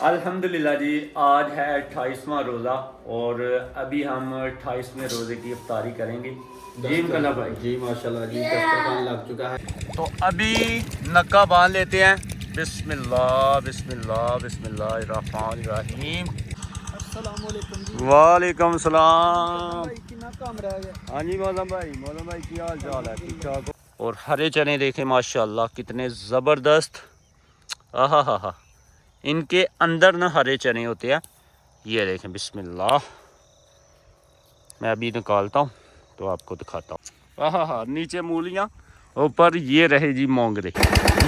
अल्हम्दुलिल्लाह जी, आज है 28वां रोज़ा और अभी हम 28वें रोज़े की इफ्तारी करेंगे। जी इनकला भाई जी माशाल्लाह जी, दस्तरखान लग चुका है। तो अभी नक्का बांध लेते हैं। बिस्मिल्लाह बिस्मिल्लाह बिस्मिल्लाहिर्रहमानिर्रहीम। अस्सलामुअलैकुम जी। वालेकुम सलाम। भाई कितना काम रह गया। हाँ जी मौलम भाई की हाल चाल है? ठीक ठाक हो? और हरे चने देखें माशाल्लाह कितने ज़बरदस्त। आहा हा हा, इनके अंदर ना हरे चने होते हैं। ये देखें बिस्मिल्लाह, मैं अभी निकालता हूँ तो आपको दिखाता हूँ। हाँ हाँ, नीचे मूलियाँ, ऊपर ये रहे जी मोंगरे।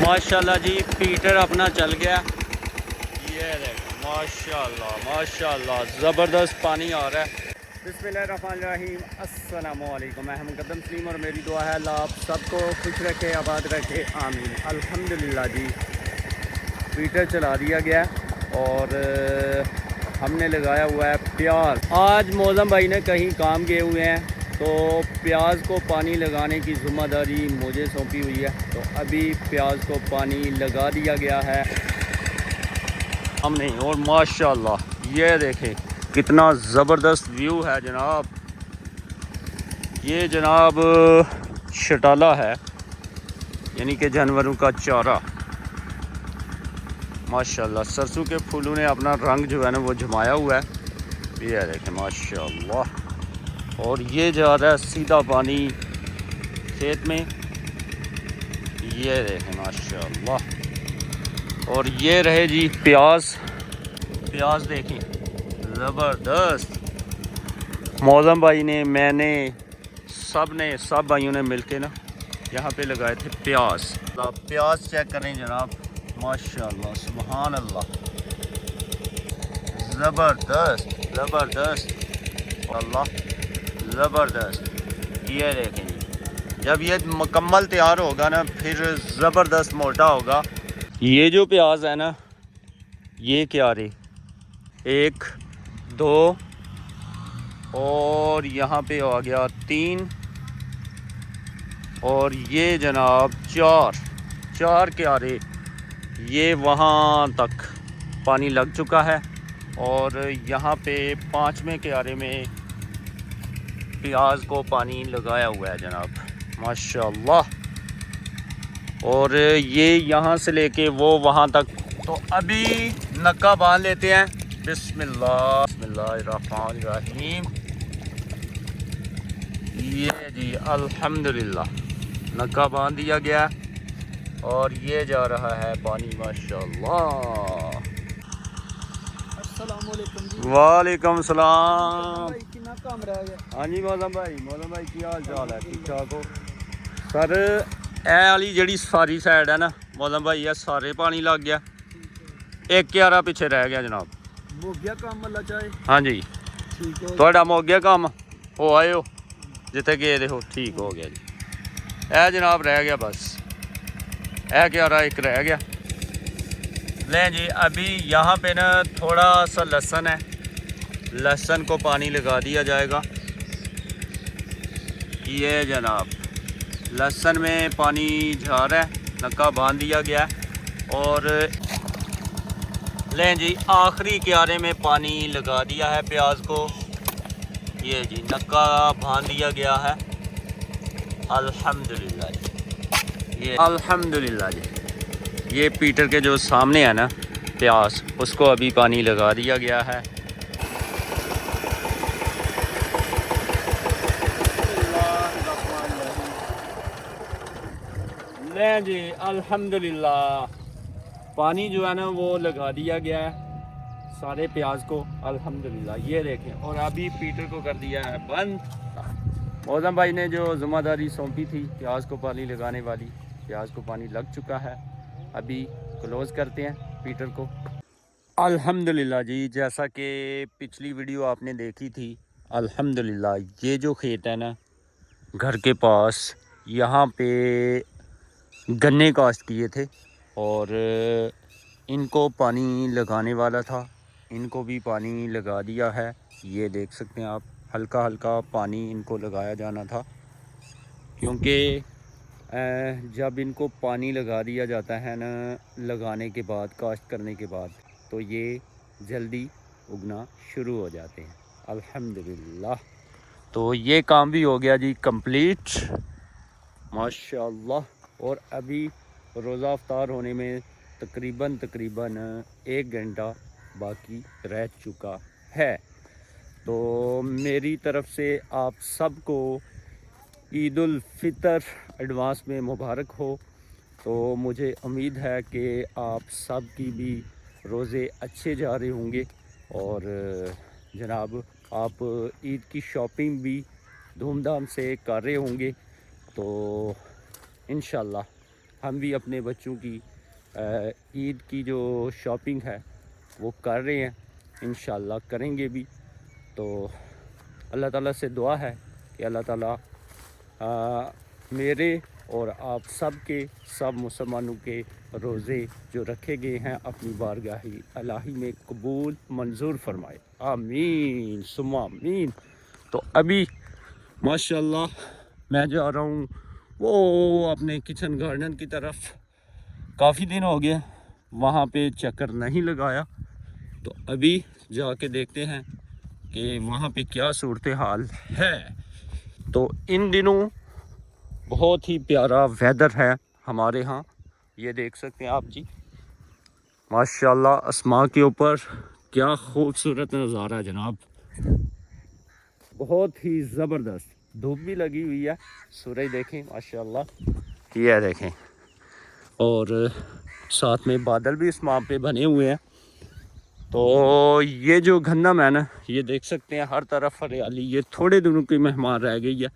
माशाल्लाह जी, पीटर अपना चल गया। ये देखें माशाल्लाह माशाल्लाह, ज़बरदस्त पानी आ रहा है। बिस्मिल्लाहिर्रहमानिर्रहीम, अस्सलामुअलैकुम। मैं मुक़द्दम सलीम और मेरी दुआ है अल्लाह आप सबको खुश रखे, आबाद रखे, आमीन। अल्हम्दुलिल्लाह जी, पीटर चला दिया गया और हमने लगाया हुआ है प्याज। आज मौज़म भाई ने कहीं काम गए हुए हैं तो प्याज को पानी लगाने की ज़िम्मेदारी मुझे सौंपी हुई है। तो अभी प्याज को पानी लगा दिया गया है हमने। और माशाल्लाह ये देखें कितना ज़बरदस्त व्यू है जनाब। ये जनाब शटाला है, यानी कि जानवरों का चारा। माशाल्लाह सरसों के फूलों ने अपना रंग जो है ना वो जमाया हुआ है। ये देखें माशाल्लाह। और ये जा रहा है सीधा पानी खेत में। ये देखें माशाल्लाह। और ये रहे जी प्याज। प्याज देखें ज़बरदस्त। मौज़म भाई ने, मैंने, सब भाइयों ने मिलके ना यहाँ पे लगाए थे प्याज। प्याज चेक करें जनाब, माशाल्लाह सुभान अल्लाह, ज़बरदस्त ज़बरदस्त अल्लाह ज़बरदस्त। ये देखें जी, जब ये मुकम्मल तैयार होगा ना फिर ज़बरदस्त मोटा होगा। ये जो प्याज है ना, ये क्या रही, 1 2 और यहाँ पे आ गया 3 और ये जनाब 4 क्यारे। ये वहाँ तक पानी लग चुका है और यहाँ पे 5वें क्यारे में प्याज को पानी लगाया हुआ है जनाब, माशाल्लाह। और ये यहाँ से लेके वो वहाँ तक। तो अभी नक्का बांध लेते हैं। बिस्मिल्लाह बिस्मिल्लाहिर्रहमानिर्रहीम। ये जी अल्हम्दुलिल्लाह नक्का बांध दिया गया और ये जा रहा है पानी माशाल्लाह। अस्सलामुअलैकुम जी। वालेकुम सलाम। भाई कितना काम रह गया। हाँ जी मौलम भाई की हाल चाल है? ठीक ठाक हो? सर ए वाली जड़ी सारी साइड है ना मौलम भाई, ये सारे पानी लग गया, एक क्यारा पिछे रह गया जनाब। हो गया काम अल्लाह चाहे। हाँ जी, ठीक है। थोड़ा मुक गया काम, हो आए हो जिते गए देखो, ठीक हो गया जी। ए जनाब रह गया बस, ए क्यारा एक रह गया। लें जी, अभी यहाँ पे ना थोड़ा सा लहसुन है, लहसुन को पानी लगा दिया जाएगा। ये जनाब लहसुन में पानी जा रहा है, नक्का बांध दिया गया। और लें जी, आखिरी क्यारे में पानी लगा दिया है प्याज को। ये जी नक्का बांध दिया गया है। अल्हम्दुलिल्लाह जी, ये अल्हम्दुलिल्लाह जी, ये पीटर के जो सामने है ना प्याज, उसको अभी पानी लगा दिया गया है। ले जी अल्हम्दुलिल्लाह, पानी जो है ना वो लगा दिया गया है सारे प्याज को अल्हम्दुलिल्लाह। ये देखें, और अभी पीटर को कर दिया है बंद। मौज़म भाई ने जो ज़िम्मेदारी सौंपी थी प्याज को पानी लगाने वाली, प्याज को पानी लग चुका है। अभी क्लोज़ करते हैं पीटर को। अल्हम्दुलिल्लाह जी, जैसा कि पिछली वीडियो आपने देखी थी, अल्हम्दुलिल्लाह ये जो खेत है ना घर के पास, यहाँ पे गन्ने काश्त किए थे और इनको पानी लगाने वाला था, इनको भी पानी लगा दिया है। ये देख सकते हैं आप, हल्का हल्का पानी इनको लगाया जाना था, क्योंकि जब इनको पानी लगा दिया जाता है ना लगाने के बाद, काश्त करने के बाद, तो ये जल्दी उगना शुरू हो जाते हैं अल्हम्दुलिल्लाह। तो ये काम भी हो गया जी कंप्लीट माशाअल्लाह। और अभी रोज़ा अफ्तार होने में तकरीबन 1 घंटा बाकी रह चुका है। तो मेरी तरफ से आप सबको ईद उल फितर एडवांस में मुबारक हो। तो मुझे उम्मीद है कि आप सब की भी रोज़े अच्छे जा रहे होंगे और जनाब आप ईद की शॉपिंग भी धूमधाम से कर रहे होंगे। तो इंशाल्लाह हम भी अपने बच्चों की ईद की जो शॉपिंग है वो कर रहे हैं, इंशाल्लाह करेंगे भी। तो अल्लाह ताला से दुआ है कि अल्लाह ताला मेरे और आप सब के सब मुसलमानों के रोज़े जो रखे गए हैं अपनी बारगाही इलाही में कबूल मंजूर फरमाए, आमीन सुम्मा आमीन। तो अभी माशाल्लाह मैं जा रहा हूँ वो अपने किचन गार्डन की तरफ। काफ़ी दिन हो गए वहाँ पे चक्कर नहीं लगाया, तो अभी जाके देखते हैं कि वहाँ पे क्या सूरत हाल है। तो इन दिनों बहुत ही प्यारा वेदर है हमारे यहाँ, ये देख सकते हैं आप जी माशाल्लाह। आसमां के ऊपर क्या खूबसूरत नज़ारा है जनाब, बहुत ही ज़बरदस्त। धूप भी लगी हुई है, सूरज देखें माशाल्लाह, ये देखें। और साथ में बादल भी आसमां पे बने हुए हैं। तो ये जो गंदम है ना, ये देख सकते हैं हर तरफ हरियाली, ये थोड़े दिनों की मेहमान रह गई है,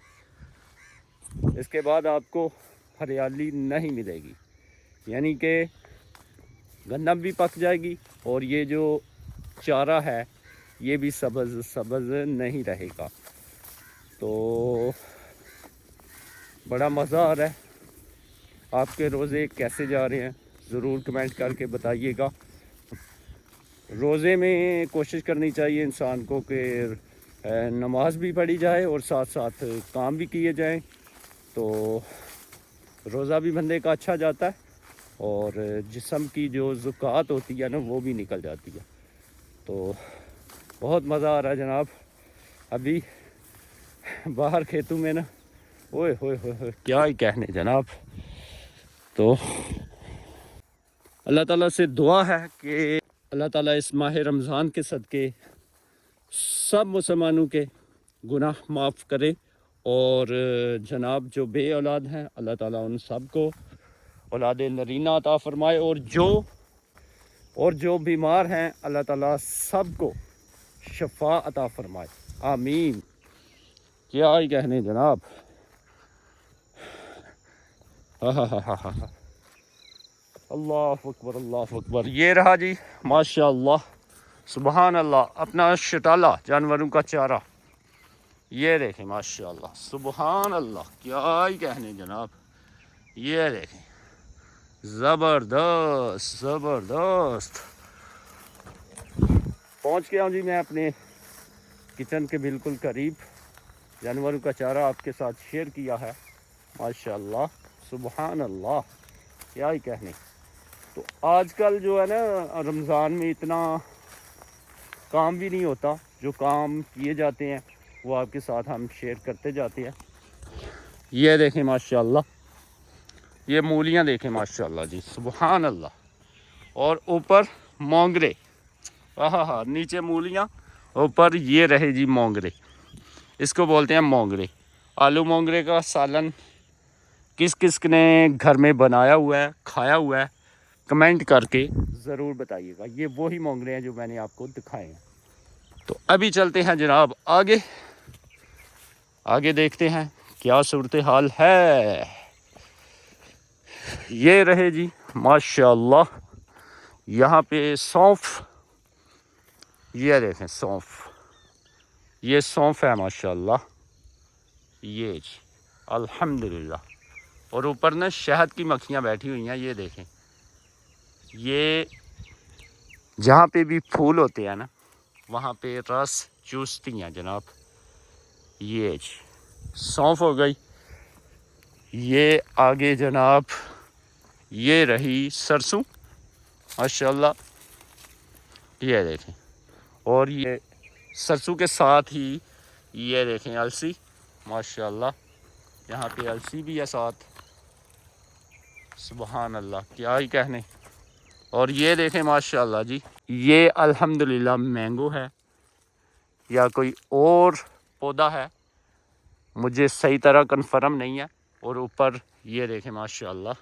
इसके बाद आपको हरियाली नहीं मिलेगी, यानी कि गंदम भी पक जाएगी और ये जो चारा है ये भी सब्ज़ सब्ज़ नहीं रहेगा। तो बड़ा मज़ा आ रहा है। आपके रोज़े कैसे जा रहे हैं ज़रूर कमेंट करके बताइएगा। रोज़े में कोशिश करनी चाहिए इंसान को कि नमाज भी पढ़ी जाए और साथ साथ काम भी किए जाएं, तो रोज़ा भी बंदे का अच्छा जाता है और जिस्म की जो ज़ुकात होती है ना वो भी निकल जाती है। तो बहुत मज़ा आ रहा है जनाब। अभी बाहर खेतों में ना, ओए होए होए क्या ही कहने जनाब। तो अल्लाह ताला से दुआ है कि अल्लाह ताला इस माह रमज़ान के सदके सब मुसलमानों के गुनाह माफ़ करे और जनाब जो बे औलाद हैं अल्लाह ताला उन सब को औलाद नरीना अता फ़रमाए और जो बीमार हैं अल्लाह ताला सब को शफा अता फ़रमाए, आमीन। क्या ही कहने जनाब, हा अल्लाह अकबर अल्लाह अकबर। ये रहा जी माशाअल्लाह सुबहान अल्लाह अपना शटाला जानवरों का चारा, ये देखें माशाअल्लाह सुबहान अल्लाह, क्या ही कहने जनाब। ये देखें ज़बरदस्त ज़बरदस्त। पहुंच गया हूँ जी मैं अपने किचन के बिल्कुल करीब। जानवरों का चारा आपके साथ शेयर किया है माशाअल्लाह सुबहान अल्लाह, क्या ही कहने। तो आजकल जो है ना रमज़ान में इतना काम भी नहीं होता, जो काम किए जाते हैं वो आपके साथ हम शेयर करते जाते हैं। ये देखें माशाअल्लाह, ये मूलियाँ देखें माशाअल्लाह जी सुबहान अल्लाह। और ऊपर मोंगरे, हाँ नीचे मूलियाँ, ऊपर ये रहे जी मोंगरे, इसको बोलते हैं मोंगरे। आलू मोंगरे का सालन किस किस ने घर में बनाया हुआ है, खाया हुआ है, कमेंट करके ज़रूर बताइएगा। ये वही मोंगरे हैं जो मैंने आपको दिखाए हैं। तो अभी चलते हैं जनाब आगे, आगे देखते हैं क्या सूरत हाल है। ये रहे जी माशाअल्लाह यहाँ पे सौंफ, ये देखें सौंफ, ये सौंफ है माशाअल्लाह, ये जी अल्हम्दुलिल्लाह। और ऊपर ना शहद की मक्खियाँ बैठी हुई हैं, ये देखें। ये जहाँ पे भी फूल होते हैं ना वहाँ पे रस चूसती हैं जनाब। ये जी सौंफ हो गई। ये आगे जनाब ये रही सरसों माशाअल्लाह। ये देखें। और ये सरसों के साथ ही ये देखें अलसी, माशाल्लाह यहाँ पे अलसी भी है साथ, सुबहान अल्लाह, क्या ही कहने। और ये देखें माशाल्लाह जी, ये अल्हम्दुलिल्लाह मैंगो है या कोई और पौधा है, मुझे सही तरह कन्फर्म नहीं है। और ऊपर ये देखें माशाल्लाह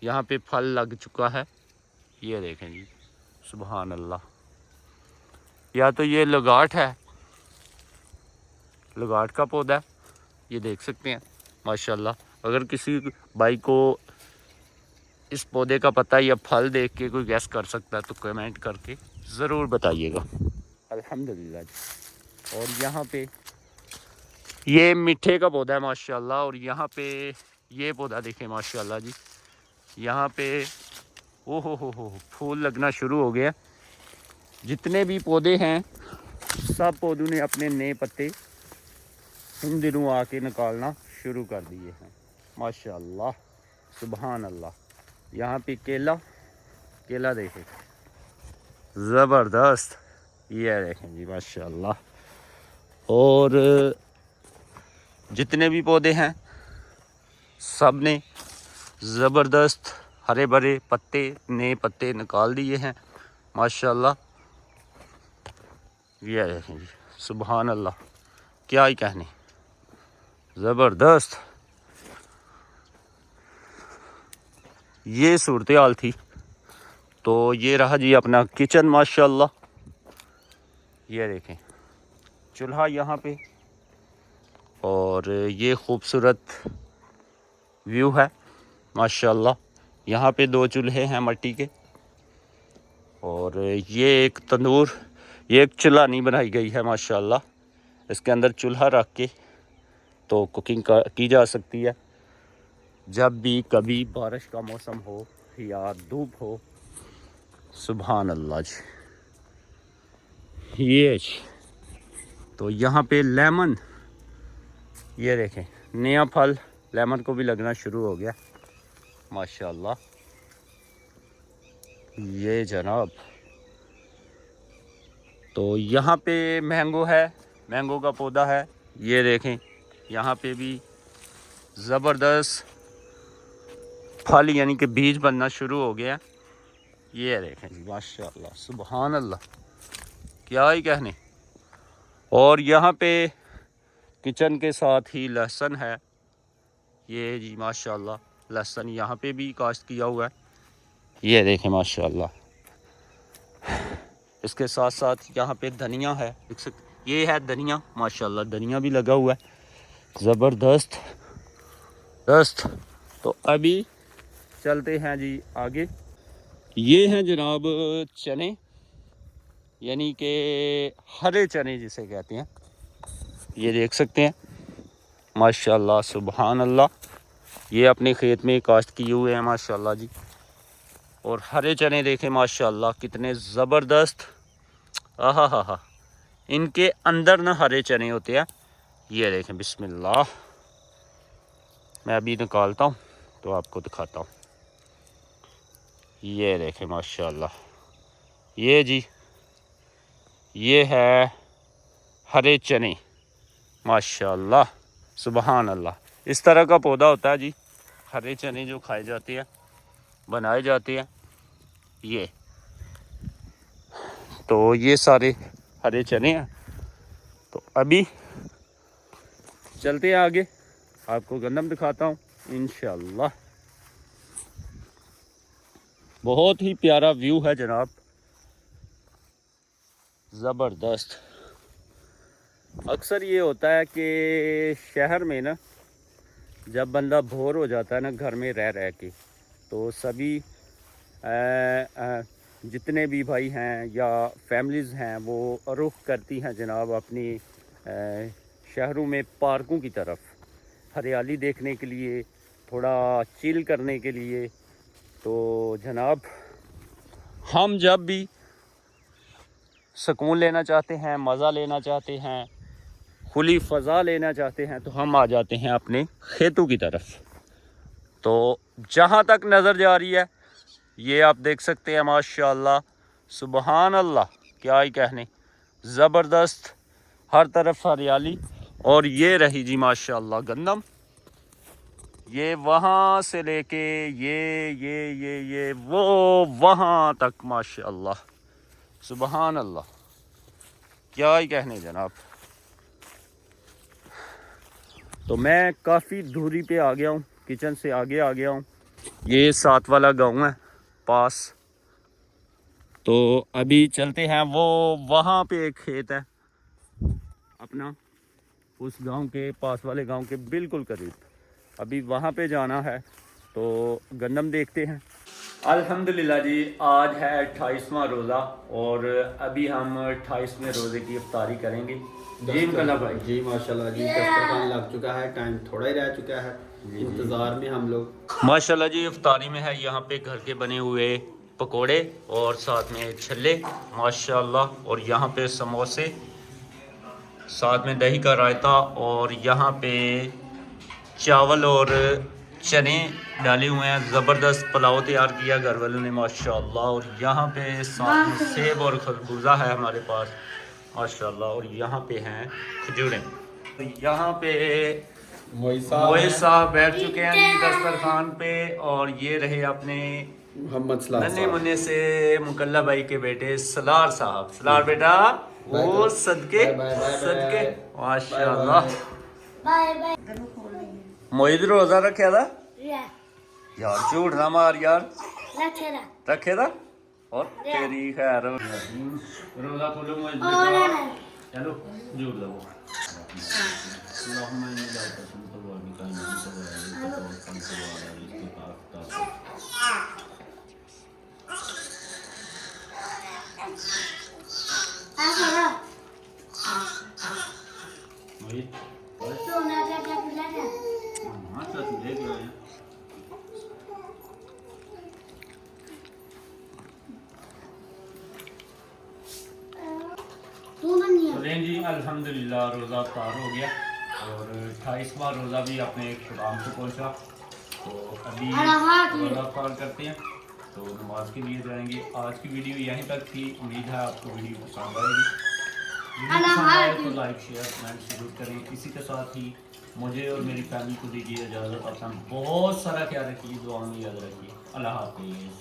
यहाँ पे फल लग चुका है, ये देखें जी, सुबहान अल्लाह। या तो ये लगाट है, लगाट का पौधा है, ये देख सकते हैं माशाल्लाह। अगर किसी भाई को इस पौधे का पता या फल देख के कोई गैस कर सकता है तो कमेंट करके ज़रूर बताइएगा। अल्हम्दुलिल्लाह जी। और यहाँ पे ये मीठे का पौधा है माशाल्लाह। और यहाँ पे ये पौधा देखें माशाल्लाह जी, यहाँ पे ओ हो फूल लगना शुरू हो गया। जितने भी पौधे हैं सब पौधों ने अपने नए पत्ते इन दिनों आके निकालना शुरू कर दिए हैं माशाल्लाह, सुबहान अल्लाह। यहाँ पे केला देखें ज़बरदस्त, ये देखें जी माशाल्लाह। और जितने भी पौधे हैं सब ने ज़बरदस्त हरे भरे पत्ते, नए पत्ते निकाल दिए हैं माशाल्लाह। ये देखें जी, सुबहान अल्लाह, क्या ही कहने, ज़बरदस्त। ये सूरत हाल थी। तो ये रहा जी अपना किचन माशाल्लाह। ये देखें चूल्हा यहाँ पे, और ये खूबसूरत व्यू है माशाल्लाह। यहाँ पे 2 चूल्हे हैं मट्टी के, और ये एक तंदूर, ये एक चुल्हानी बनाई गई है माशाल्लाह। इसके अंदर चूल्हा रख के तो कुकिंग की जा सकती है जब भी कभी बारिश का मौसम हो या धूप हो, सुबहान अल्लाह जी। ये तो यहाँ पे लेमन, ये देखें नया फल लेमन को भी लगना शुरू हो गया माशाल्लाह। ये जनाब, तो यहाँ पे मैंगो है, मैंगो का पौधा है, ये देखें यहाँ पे भी ज़बरदस्त फल यानी कि बीज बनना शुरू हो गया। ये देखें जी माशाल्लाह, सुबहान अल्लाह, क्या ही कहने। और यहाँ पे किचन के साथ ही लहसुन है, ये जी माशाल्लाह, लहसुन यहाँ पे भी काश्त किया हुआ है, ये देखें माशाल्लाह। इसके साथ साथ यहाँ पे धनिया है, देख सकते, ये है धनिया माशाल्लाह, धनिया भी लगा हुआ है ज़बरदस्त दस्त। तो अभी चलते हैं जी आगे। ये हैं जनाब चने, यानी कि हरे चने जिसे कहते हैं, ये देख सकते हैं माशाल्लाह, सुबहान अल्लाह। ये अपने खेत में काश्त किए हुए हैं माशाल्लाह जी। और हरे चने देखें माशाल्लाह कितने ज़बरदस्त, आहा हा हा, इनके अंदर ना हरे चने होते हैं। ये देखें बिस्मिल्लाह, मैं अभी निकालता हूँ तो आपको दिखाता हूँ। ये देखें माशाल्लाह, ये जी ये है हरे चने माशाल्लाह, सुबहान अल्लाह। इस तरह का पौधा होता है जी, हरे चने जो खाए जाते हैं, बनाए जाते हैं। ये तो ये सारे हरे चने हैं। तो अभी चलते हैं आगे, आपको गंदम दिखाता हूँ इंशाल्लाह। बहुत ही प्यारा व्यू है जनाब, ज़बरदस्त। अक्सर ये होता है कि शहर में ना जब बंदा बोर हो जाता है ना घर में रह रह के, तो सभी जितने भी भाई हैं या फैमिलीज़ हैं वो रुख करती हैं जनाब अपनी शहरों में पार्कों की तरफ, हरियाली देखने के लिए, थोड़ा चिल करने के लिए। तो जनाब हम जब भी सुकून लेना चाहते हैं, मज़ा लेना चाहते हैं, खुली फ़ज़ा लेना चाहते हैं, तो हम आ जाते हैं अपने खेतों की तरफ। तो जहाँ तक नज़र जा रही है ये आप देख सकते हैं माशाल्लाह, सुबहान अल्लाह, क्या ही कहने, ज़बरदस्त, हर तरफ हरियाली। और ये रही जी माशाल्लाह गंदम, ये वहाँ से लेके ये वो वहाँ तक माशाल्लाह, सुबहान अल्लाह, क्या ही कहने जनाब। तो मैं काफ़ी दूरी पे आ गया हूँ, किचन से आगे आ गया हूँ। ये 7 वाला गांव है पास। तो अभी चलते हैं, वो वहाँ पे एक खेत है अपना, उस गांव के पास वाले गांव के बिल्कुल करीब। अभी वहाँ पे जाना है, तो गंदम देखते हैं। अल्हम्दुलिल्लाह जी, आज है 28वां रोज़ा और अभी हम 28वें रोज़े की इफ्तारी करेंगे। जी कला भाई जी माशाल्लाह जी, दस्तरखान लग चुका है, टाइम थोड़ा ही रह चुका है, इंतज़ार में हम लोग। माशाल्लाह जी, इफ्तारी में है यहाँ पे घर के बने हुए पकोड़े और साथ में छल्ले माशाल्लाह, और यहाँ पे समोसे, साथ में दही का रायता, और यहाँ पे चावल और चने डाले हुए हैं। ज़बरदस्त पुलाव तैयार किया घर वालों ने माशाल्लाह। और यहाँ पे साथ में सेब और खरबूजा है हमारे पास माशाल्लाह, और यहाँ पे हैं खजूरें। तो यहाँ पे मोई साहब बैठ चुके हैं जी दस्तरखान पे, और ये रहे अपने मोहम्मद नन्हे मुन्ने से मुकल्ला भाई के बेटे सलार साहब। सलार बेटा, वो सदके सदके माशाल्लाह। मोहित रोजा रखे था यार, झूठ ना मार यार, रखे था। और तेरी खैर, रोजा खोलो मोहित बेटा, चलो झूठ लो। जी अल्हम्दुलिल्लाह रोज़ा पार हो गया और 28वां रोज़ा भी अपने खुदाम से पहुंचा। तो अभी रोज़ा पार करते हैं, तो नमाज के लिए जाएंगे। आज की वीडियो यहीं तक थी, उम्मीद है आपको वीडियो पसंद आएगी। वीडियो पसंद आए तो लाइक शेयर कमेंट जरूर करें। इसी के साथ ही मुझे और मेरी फैमिली को दीजिए इजाज़त। अपना बहुत सारा ख्याल रखिए, दुआ में याद रखिए। अल्लाह हाफ़िज़।